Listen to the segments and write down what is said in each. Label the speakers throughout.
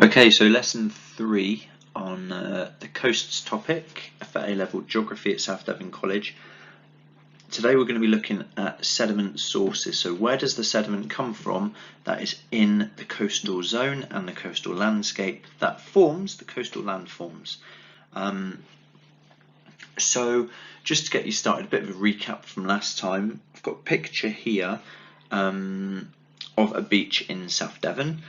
Speaker 1: Okay, so lesson 3 on the coasts topic for A-level geography at South Devon College. Today we're going to be looking at sediment sources. So where does the sediment come from that is in the coastal zone and the coastal landscape that forms the coastal landforms? So just to get you started, a bit of a recap from last time. I've got a picture here of a beach in South Devon.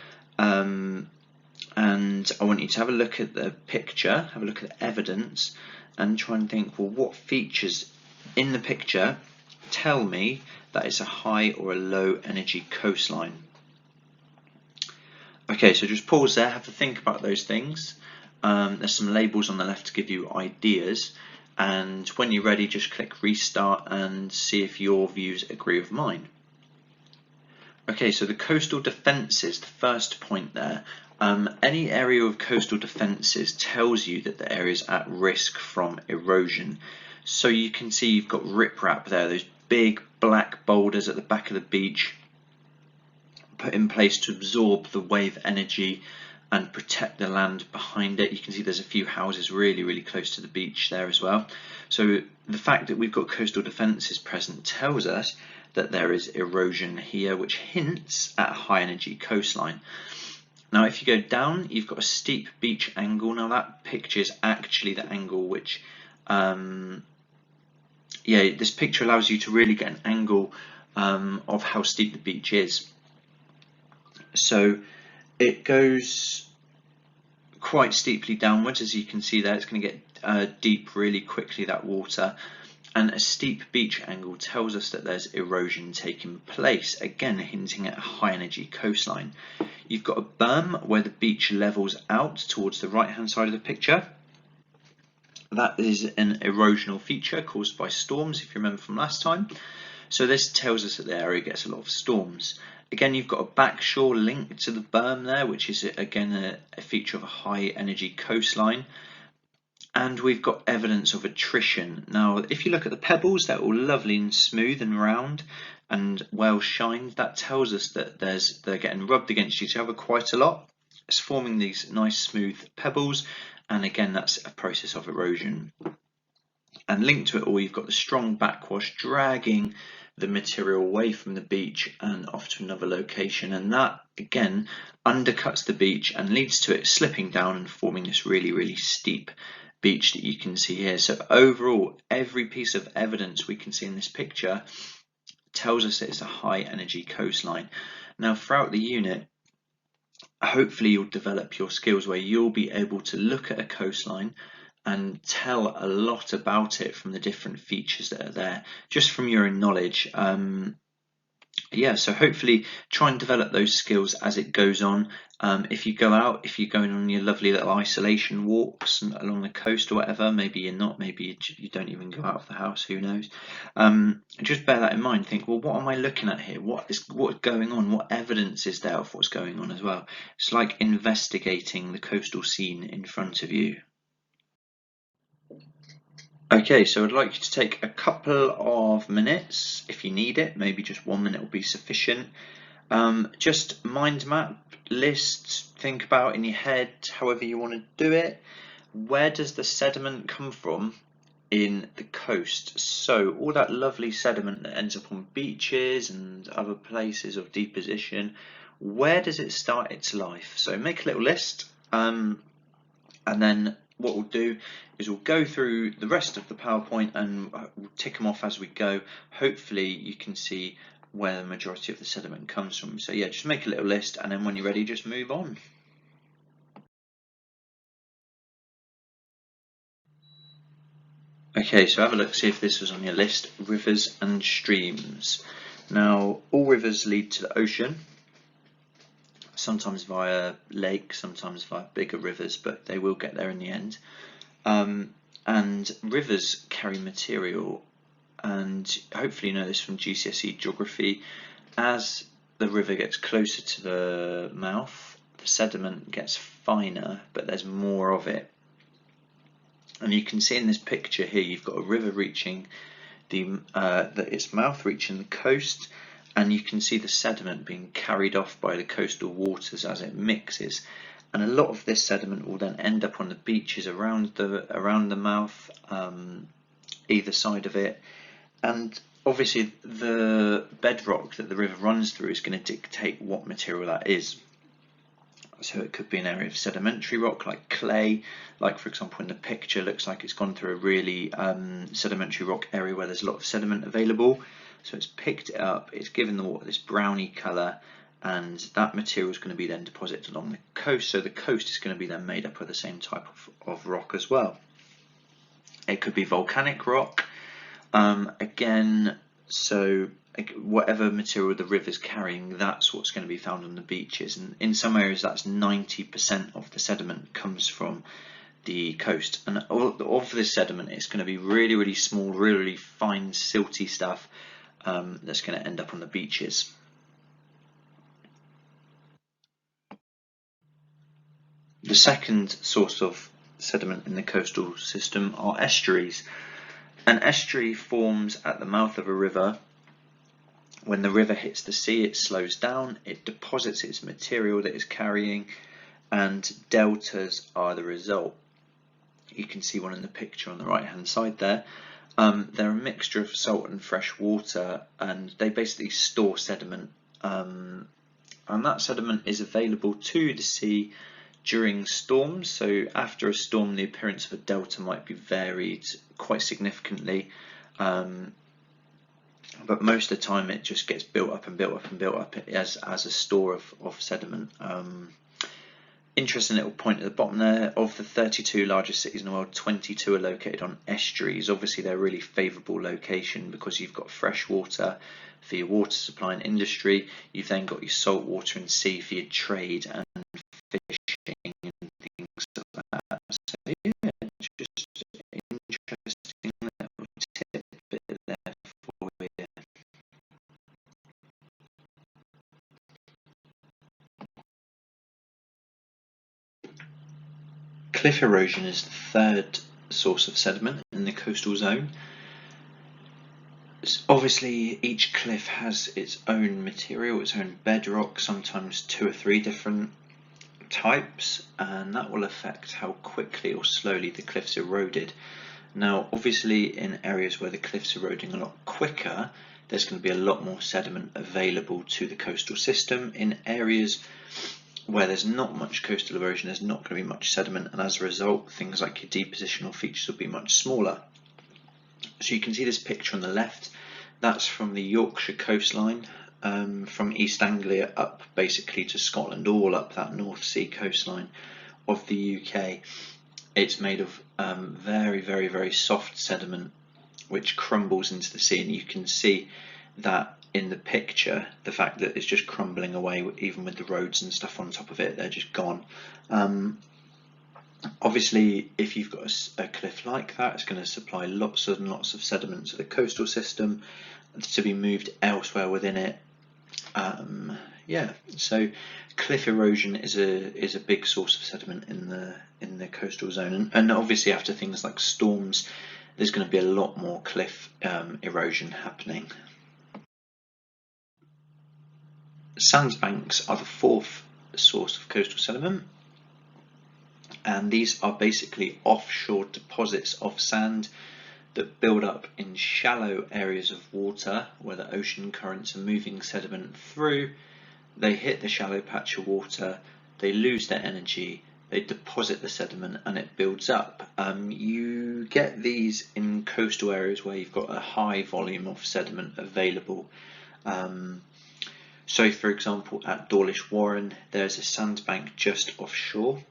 Speaker 1: And I want you to have a look at the picture, have a look at the evidence, and try and think, well, what features in the picture tell me that it's a high or a low energy coastline? Okay, so just pause there, have to think about those things. There's some labels on the left to give you ideas, and when you're ready, just click restart and see if your views agree with mine. Okay, so the coastal defences, the first point there. Any area of coastal defences tells you that the area is at risk from erosion. So you can see you've got riprap there, those big black boulders at the back of the beach put in place to absorb the wave energy and protect the land behind it. You can see there's a few houses really close to the beach there as well. So the fact that we've got coastal defences present tells us that there is erosion here, which hints at a high energy coastline. Now if you go down, you've got a steep beach angle. Now that picture is actually the angle which, this picture allows you to really get an angle of how steep the beach is. So it goes quite steeply downwards, as you can see there. It's going to get deep really quickly, that water. And a steep beach angle tells us that there's erosion taking place, again hinting at a high energy coastline. You've got a berm where the beach levels out towards the right hand side of the picture. That is an erosional feature caused by storms, if you remember from last time. So this tells us that the area gets a lot of storms. Again, you've got a backshore link to the berm there, which is again a feature of a high energy coastline. And we've got evidence of attrition. Now, if you look at the pebbles, they're all lovely and smooth and round and well shined. That tells us that they're getting rubbed against each other quite a lot. It's forming these nice smooth pebbles, and again, that's a process of erosion. And linked to it all, you've got the strong backwash dragging the material away from the beach and off to another location, and that again undercuts the beach and leads to it slipping down and forming this really steep beach that you can see here. So overall, every piece of evidence we can see in this picture tells us that it's a high energy coastline. Now throughout the unit, hopefully you'll develop your skills where you'll be able to look at a coastline and tell a lot about it from the different features that are there, just from your own knowledge. So hopefully try and develop those skills as it goes on. If you go out, if you're going on your lovely little isolation walks along the coast or whatever, maybe you're not, maybe you don't even go out of the house, who knows. Just bear that in mind. Think, well, what am I looking at here? What's going on? What evidence is there of what's going on as well? It's like investigating the coastal scene in front of you. Okay, so I'd like you to take a couple of minutes, if you need it, maybe just 1 minute will be sufficient. Just mind map, list, think about in your head, however you want to do it. Where does the sediment come from in the coast? So all that lovely sediment that ends up on beaches and other places of deposition, where does it start its life? So make a little list, and then what we'll do is we'll go through the rest of the PowerPoint and we'll tick them off as we go. Hopefully you can see where the majority of the sediment comes from. So yeah, just make a little list, and then when you're ready, just move on. Okay, so have a look, see if this was on your list. Rivers and streams. Now, all rivers lead to the ocean, sometimes via lakes, sometimes via bigger rivers, but they will get there in the end. And rivers carry material, and hopefully you know this from GCSE geography. As the river gets closer to the mouth, the sediment gets finer, but there's more of it. And you can see in this picture here, you've got a river reaching its mouth reaching the coast, and you can see the sediment being carried off by the coastal waters as it mixes. and a lot of this sediment will then end up on the beaches around the mouth, either side of it, and obviously the bedrock that the river runs through is going to dictate what material that is. So it could be an area of sedimentary rock like clay, like for example in the picture looks like it's gone through a really sedimentary rock area where there's a lot of sediment available. So it's picked it up, it's given the water this browny colour, and that material is going to be then deposited along the coast. So the coast is going to be then made up of the same type of rock as well. It could be volcanic rock, again, so whatever material the river's carrying, that's what's going to be found on the beaches, and in some areas that's 90% of the sediment comes from the coast, and of this sediment it's going to be really, really small, really fine silty stuff that's going to end up on the beaches. The second source of sediment in the coastal system are estuaries. An estuary forms at the mouth of a river. When the river hits the sea, it slows down, it deposits its material that it's carrying, and deltas are the result. You can see one in the picture on the right hand side there. They're a mixture of salt and fresh water, and they basically store sediment, and that sediment is available to the sea during storms. So after a storm, the appearance of a delta might be varied quite significantly, but most of the time it just gets built up and built up and built up as a store of sediment. Interesting little point at the bottom there. Of the 32 largest cities in the world, 22 are located on estuaries. Obviously they're a really favourable location because you've got fresh water for your water supply and industry. You've then got your salt water and sea for your trade and fishing and things like that. So yeah, just interesting little tidbit there for you. Cliff erosion is the third source of sediment in the coastal zone. Obviously each cliff has its own material, its own bedrock, sometimes 2 or 3 different types, and that will affect how quickly or slowly the cliff's eroded. Now obviously in areas where the cliff's eroding a lot quicker, there's going to be a lot more sediment available to the coastal system. In areas where there's not much coastal erosion, there's not going to be much sediment, and as a result things like your depositional features will be much smaller. So you can see this picture on the left, that's from the Yorkshire coastline, from East Anglia up basically to Scotland, all up that North Sea coastline of the UK. It's made of very, very, very soft sediment which crumbles into the sea, and you can see that in the picture, the fact that it's just crumbling away, even with the roads and stuff on top of it, they're just gone. Obviously if you've got a cliff like that, it's going to supply lots and lots of sediment to the coastal system to be moved elsewhere within it. Yeah, so cliff erosion is a big source of sediment in the coastal zone, and obviously after things like storms there's going to be a lot more cliff erosion happening. Sandbanks are the fourth source of coastal sediment, and these are basically offshore deposits of sand that build up in shallow areas of water where the ocean currents are moving sediment through. They hit the shallow patch of water, they lose their energy, they deposit the sediment, and it builds up. You get these in coastal areas where you've got a high volume of sediment available. So for example at Dawlish Warren there's a sandbank just offshore,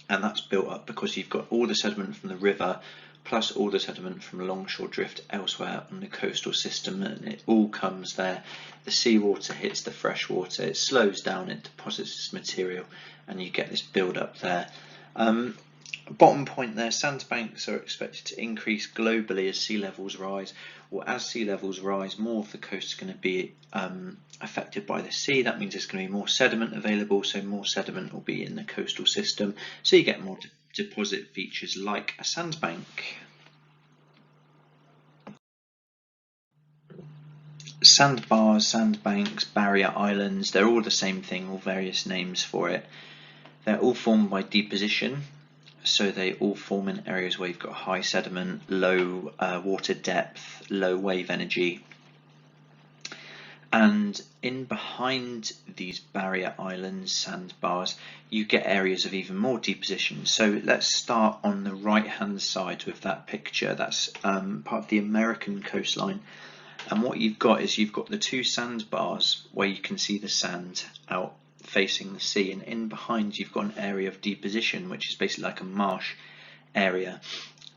Speaker 1: and that's built up because you've got all the sediment from the river plus all the sediment from longshore drift elsewhere on the coastal system, and it all comes there. The seawater hits the fresh water, it slows down, it deposits its material, and you get this build up there. Bottom point there, sandbanks are expected to increase globally as sea levels rise, or as sea levels rise more of the coast is going to be affected by the sea. That means there's going to be more sediment available, so more sediment will be in the coastal system, so you get more deposit features like a sandbank. Sandbars, sandbanks, barrier islands, they're all the same thing, all various names for it. They're all formed by deposition, so they all form in areas where you've got high sediment, low water depth, low wave energy. And in behind these barrier islands, sandbars, you get areas of even more deposition. So let's start on the right hand side with that picture. That's part of the American coastline. And what you've got is you've got the two sandbars where you can see the sand out facing the sea, and in behind you've got an area of deposition, which is basically like a marsh area.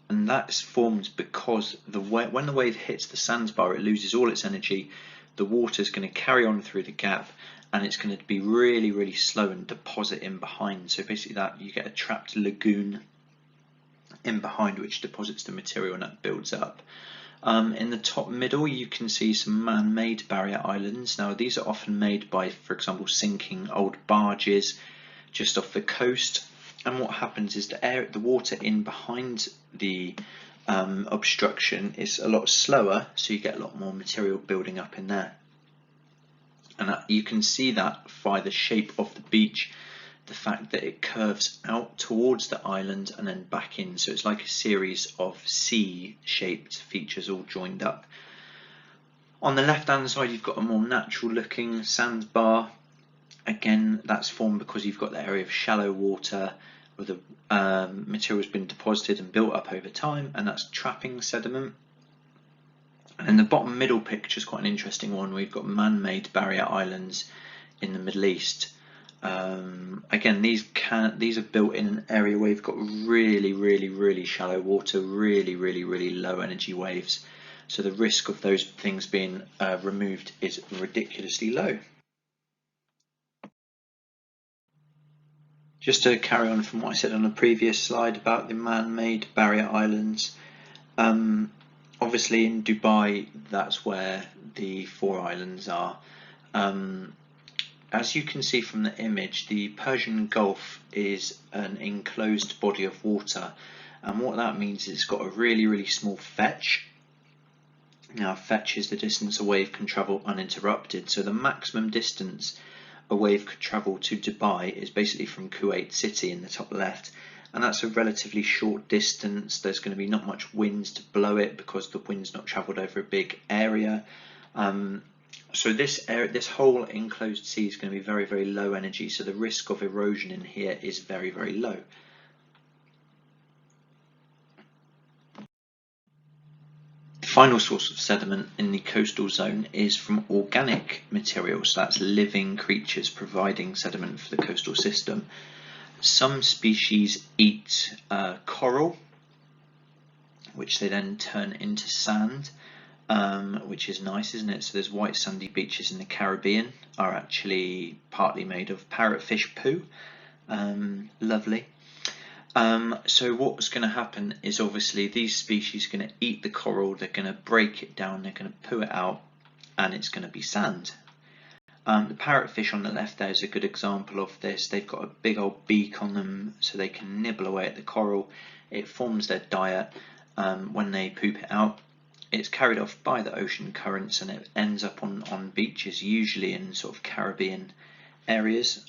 Speaker 1: And that's formed because when the wave hits the sandbar, it loses all its energy. The water is going to carry on through the gap, and it's going to be really, really slow and deposit in behind. So basically that you get a trapped lagoon in behind which deposits the material, and that builds up. In the top middle you can see some man-made barrier islands. Now these are often made by, for example, sinking old barges just off the coast, and what happens is the water in behind the obstruction is a lot slower, so you get a lot more material building up in there. And you can see that by the shape of the beach, the fact that it curves out towards the island and then back in, so it's like a series of C-shaped features all joined up. On the left hand side you've got a more natural looking sandbar. Again, that's formed because you've got the area of shallow water where the material has been deposited and built up over time, and that's trapping sediment. And the bottom middle picture is quite an interesting one. We've got man-made barrier islands in the Middle East. Again, these are built in an area where you've got really shallow water, really low energy waves. So the risk of those things being removed is ridiculously low. Just to carry on from what I said on the previous slide about the man-made barrier islands, obviously in Dubai that's where the 4 islands are. As you can see from the image, the Persian Gulf is an enclosed body of water, and what that means is it's got a really small fetch. Now fetch is the distance a wave can travel uninterrupted, so the maximum distance a wave could travel to Dubai is basically from Kuwait City in the top left, and that's a relatively short distance. There's going to be not much wind to blow it because the wind's not travelled over a big area. So this whole enclosed sea is going to be very low energy, so the risk of erosion in here is very low. The final source of sediment in the coastal zone is from organic materials. That's living creatures providing sediment for the coastal system. Some species eat coral, which they then turn into sand. Which is nice, isn't it? So there's white sandy beaches in the Caribbean are actually partly made of parrotfish poo. Lovely. So what's going to happen is obviously these species are going to eat the coral, they're going to break it down, they're going to poo it out, and it's going to be sand. The parrotfish on the left there is a good example of this. They've got a big old beak on them so they can nibble away at the coral. It forms their diet. When they poop it out, it's carried off by the ocean currents and it ends up on beaches, usually in sort of Caribbean areas.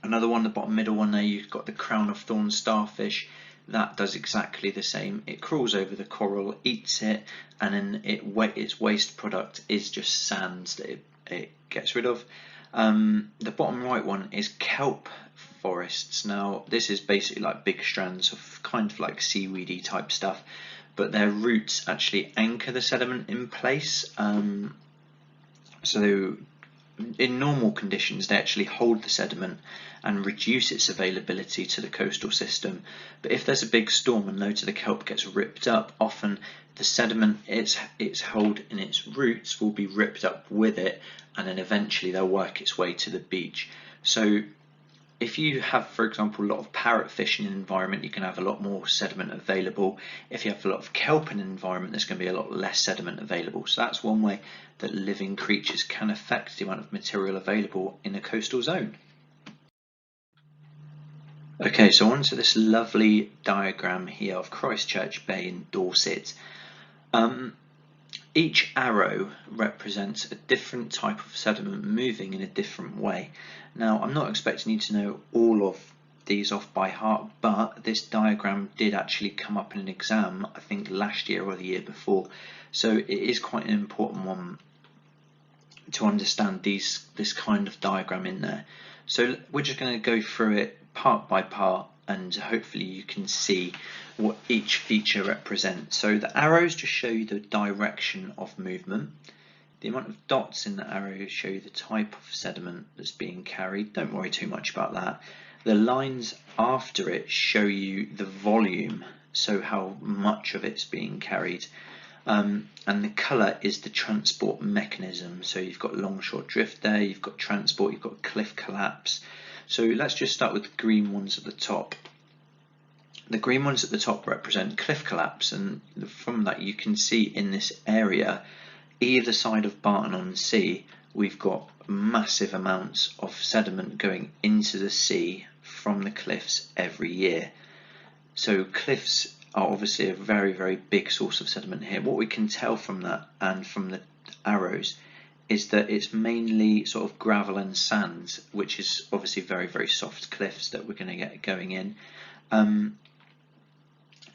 Speaker 1: Another one, the bottom middle one there, you've got the crown of thorns starfish. That does exactly the same. It crawls over the coral, eats it, and then its waste product is just sand that it gets rid of. The bottom right one is kelp forests. Now this is basically like big strands of kind of like seaweedy type stuff, but their roots actually anchor the sediment in place. So in normal conditions they actually hold the sediment and reduce its availability to the coastal system, but if there's a big storm and loads of the kelp gets ripped up, often the sediment it's hold in its roots will be ripped up with it, and then eventually they'll work its way to the beach. So if you have, for example, a lot of parrotfish in an environment, you can have a lot more sediment available. If you have a lot of kelp in an environment, there's going to be a lot less sediment available. So that's one way that living creatures can affect the amount of material available in a coastal zone. Okay, so onto this lovely diagram here of Christchurch Bay in Dorset. Each arrow represents a different type of sediment moving in a different way. Now, I'm not expecting you to know all of these off by heart, but this diagram did actually come up in an exam, I think last year or the year before, so it is quite an important one to understand this kind of diagram in there. So we're just going to go through it part by part, and hopefully you can see what each feature represents. So the arrows just show you the direction of movement. The amount of dots in the arrows show you the type of sediment that's being carried. Don't worry too much about that. The lines after it show you the volume, so how much of it's being carried. And the colour is the transport mechanism. So you've got longshore drift there, you've got transport, you've got cliff collapse. So let's just start with the green ones at the top. The green ones at the top represent cliff collapse, and from that you can see in this area, either side of Barton-on-Sea, we've got massive amounts of sediment going into the sea from the cliffs every year. So cliffs are obviously a very, very big source of sediment here. What we can tell from that and from the arrows is that it's mainly sort of gravel and sand, which is obviously very, very soft cliffs that we're going to get going in.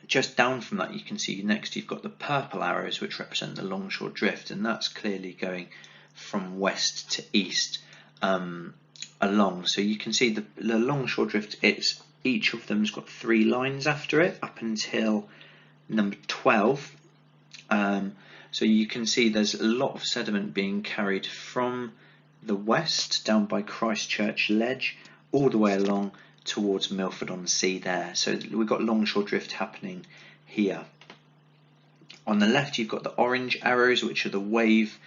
Speaker 1: Just down from that you can see next you've got the purple arrows, which represent the longshore drift, and that's clearly going from west to east along. So you can see the longshore drift, each of them's got 3 lines after it up until number 12. So you can see there's a lot of sediment being carried from the west down by Christchurch Ledge all the way along towards Milford-on-Sea there. So we've got longshore drift happening here. On the left you've got the orange arrows, which are the waves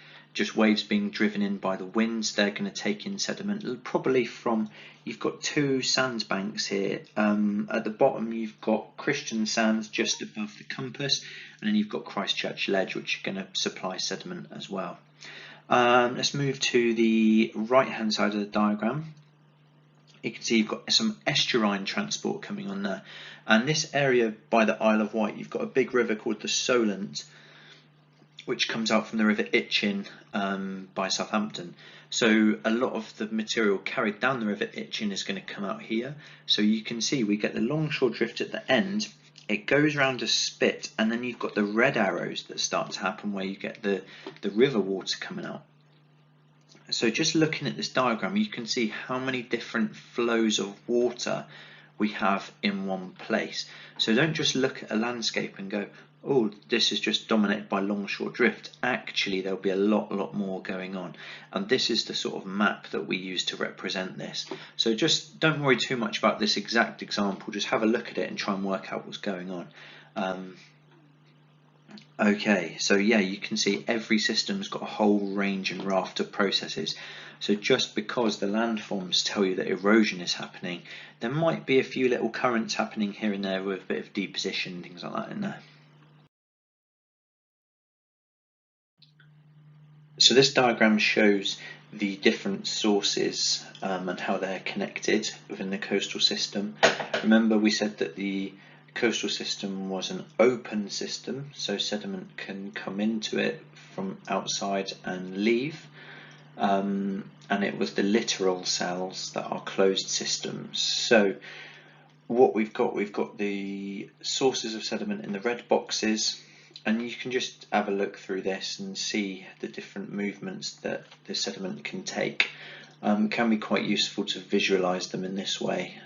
Speaker 1: being driven in by the winds. They're going to take in sediment probably from, you've got 2 sandbanks here. At the bottom you've got Christian Sands just above the compass, and then you've got Christchurch Ledge, which are going to supply sediment as well. Let's move to the right hand side of the diagram. You can see you've got some estuarine transport coming on there, and this area by the Isle of Wight, you've got a big river called the Solent, which comes out from the River Itchen by Southampton. So a lot of the material carried down the River Itchen is going to come out here. So you can see we get the longshore drift at the end, it goes around a spit, and then you've got the red arrows that start to happen where you get the river water coming out. So just looking at this diagram, you can see how many different flows of water we have in one place. So don't just look at a landscape and go, oh, this is just dominated by longshore drift. Actually, there'll be a lot more going on. And this is the sort of map that we use to represent this. So just don't worry too much about this exact example. Just have a look at it and try and work out what's going on. Okay, so yeah, you can see every system's got a whole range and raft of processes. So just because the landforms tell you that erosion is happening, there might be a few little currents happening here and there with a bit of deposition, things like that in there. So this diagram shows the different sources and how they're connected within the coastal system. Remember we said that the coastal system was an open system, so sediment can come into it from outside and leave, and it was the littoral cells that are closed systems. So what we've got the sources of sediment in the red boxes, and you can just have a look through this and see the different movements that the sediment can take. It can be quite useful to visualize them in this way.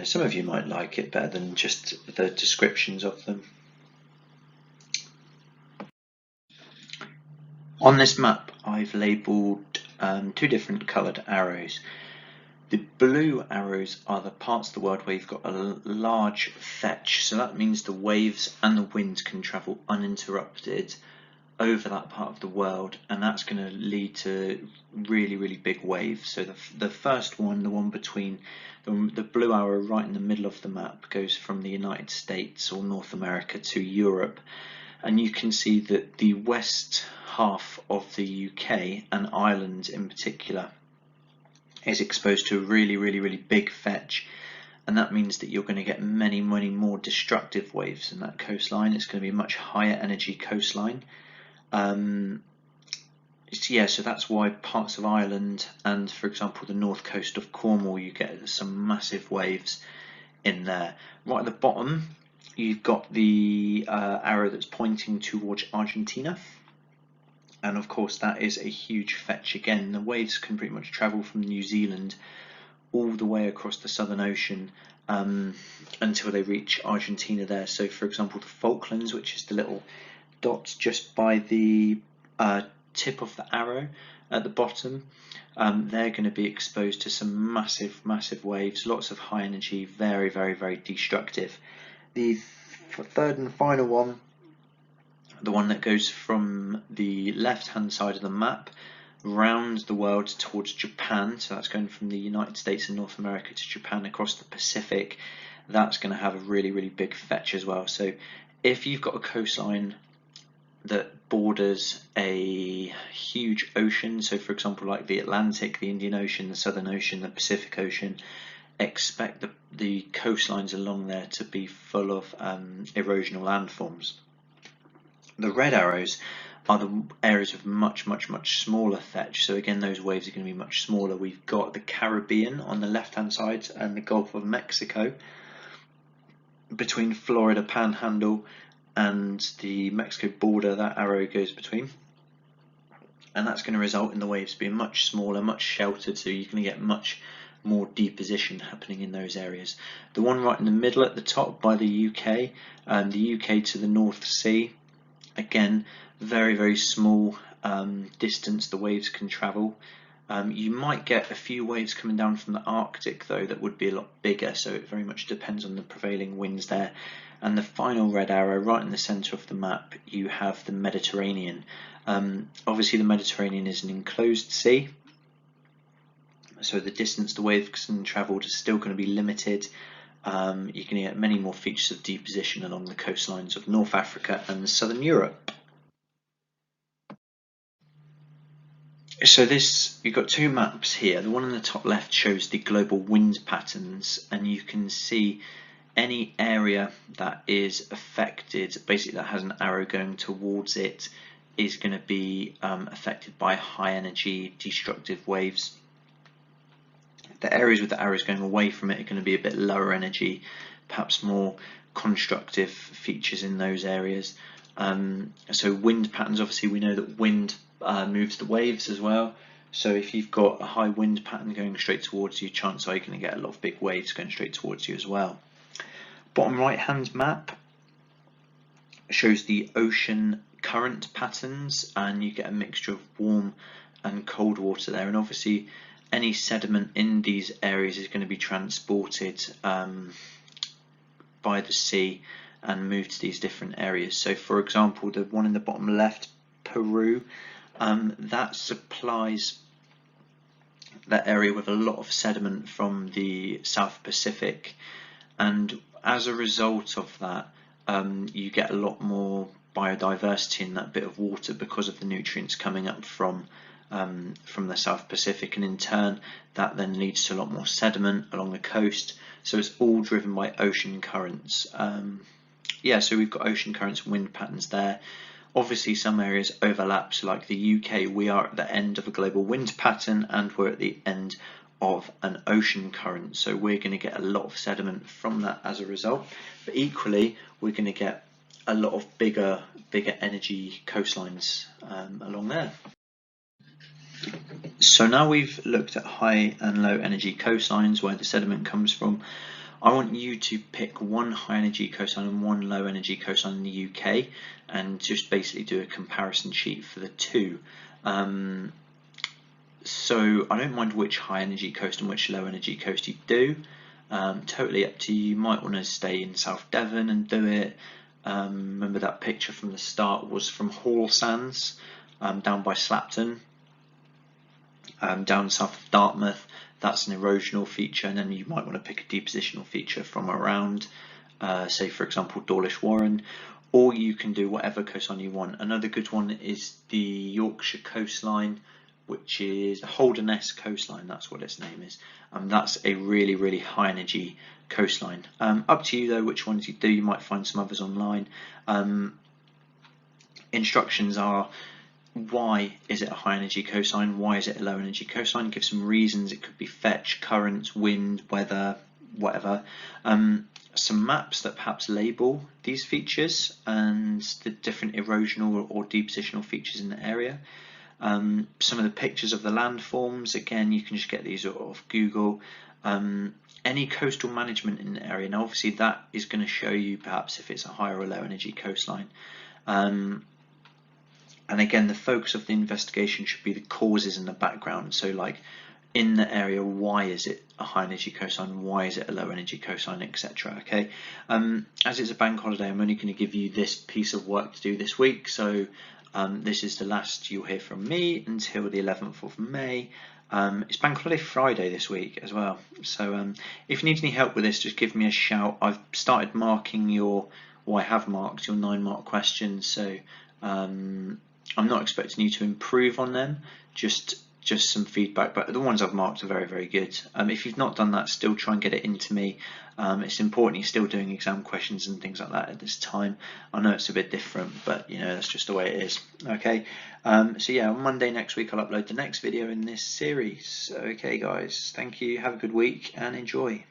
Speaker 1: Some of you might like it better than just the descriptions of them. On this map I've labelled 2 different coloured arrows. The blue arrows are the parts of the world where you've got a large fetch, so that means the waves and the wind can travel uninterrupted over that part of the world, and that's going to lead to really big waves. So the first one, the one between the blue arrow right in the middle of the map, goes from the United States or North America to Europe, and you can see that the west half of the UK and Ireland in particular is exposed to a really big fetch, and that means that you're going to get many more destructive waves in that coastline. It's going to be a much higher energy coastline. So that's why parts of Ireland and, for example, the north coast of Cornwall, you get some massive waves in there. Right at the bottom, you've got the arrow that's pointing towards Argentina, and of course that is a huge fetch. Again, the waves can pretty much travel from New Zealand all the way across the Southern Ocean until they reach Argentina there. So, for example, the Falklands, which is the little dot just by the tip of the arrow at the bottom, they're going to be exposed to some massive waves, lots of high energy, very destructive. The third and final one, the one that goes from the left hand side of the map round the world towards Japan, so that's going from the United States and North America to Japan across the Pacific, that's going to have a really big fetch as well. So if you've got a coastline that borders a huge ocean, so for example like the Atlantic, the Indian Ocean, the Southern Ocean, the Pacific Ocean, expect the coastlines along there to be full of erosional landforms. The red arrows are the areas of much smaller fetch, so again those waves are going to be much smaller. We've got the Caribbean on the left hand side and the Gulf of Mexico. Between Florida Panhandle and the Mexico border, that arrow goes between, and that's going to result in the waves being much smaller, much sheltered, so you're going to get much more deposition happening in those areas. The one right in the middle at the top by the UK, the UK to the North Sea, again very small distance the waves can travel. You might get a few waves coming down from the Arctic though that would be a lot bigger, so it very much depends on the prevailing winds there. And the final red arrow right in the centre of the map, you have the Mediterranean. Obviously the Mediterranean is an enclosed sea, so the distance the waves can travel is still going to be limited. You're going to get many more features of deposition along the coastlines of North Africa and Southern Europe. So you've got two maps here. The one on the top left shows the global wind patterns, and you can see any area that is affected, basically that has an arrow going towards it, is going to be affected by high energy destructive waves. The areas with the arrows going away from it are going to be a bit lower energy, perhaps more constructive features in those areas. So wind patterns, obviously we know that wind moves the waves as well, so if you've got a high wind pattern going straight towards you, chances are you're going to get a lot of big waves going straight towards you as well. Bottom right hand map shows the ocean current patterns, and you get a mixture of warm and cold water there, and obviously any sediment in these areas is going to be transported by the sea and moved to these different areas. So for example, the one in the bottom left, Peru, that supplies that area with a lot of sediment from the South Pacific, and as a result of that you get a lot more biodiversity in that bit of water because of the nutrients coming up from the South Pacific, and in turn that then leads to a lot more sediment along the coast. So it's all driven by ocean currents. So we've got ocean currents and wind patterns there. Obviously some areas overlap, so like the UK, we are at the end of a global wind pattern and we're at the end of an ocean current, so we're going to get a lot of sediment from that as a result, but equally we're going to get a lot of bigger energy coastlines along there. So now we've looked at high and low energy coastlines, where the sediment comes from. I want you to pick one high energy coastline and one low energy coastline in the UK, and just basically do a comparison sheet for the two. So I don't mind which high energy coast and which low energy coast you do, totally up to you. You might want to stay in South Devon and do it. Remember that picture from the start was from Hall Sands, down by Slapton, down south of Dartmouth. That's an erosional feature, and then you might want to pick a depositional feature from around, say for example Dawlish Warren, or you can do whatever coastline you want. Another good one is the Yorkshire coastline, which is the Holderness coastline. That's what its name is. That's a really high energy coastline. Up to you though which ones you do. You might find some others online. Instructions are: why is it a high energy coastline? Why is it a low energy coastline? Give some reasons. It could be fetch, currents, wind, weather, whatever. Some maps that perhaps label these features and the different erosional or depositional features in the area. Some of the pictures of the landforms, again, you can just get these off Google. Any coastal management in the area. Now obviously that is going to show you perhaps if it's a high or a low energy coastline. And again, the focus of the investigation should be the causes in the background. So like in the area, why is it a high energy coastline? Why is it a low energy coastline, etc. Okay. As it's a bank holiday, I'm only going to give you this piece of work to do this week. So this is the last you'll hear from me until the 11th of May. It's Bank Holiday Friday this week as well. So if you need any help with this, just give me a shout. I've started marking I have marked your 9-mark questions. So I'm not expecting you to improve on them, just some feedback, but the ones I've marked are very good. If you've not done that, still try and get it into me. It's important you're still doing exam questions and things like that at this time. I know it's a bit different, but you know, that's just the way it is. Okay, so yeah, on Monday next week I'll upload the next video in this series. Okay guys, thank you, have a good week and enjoy.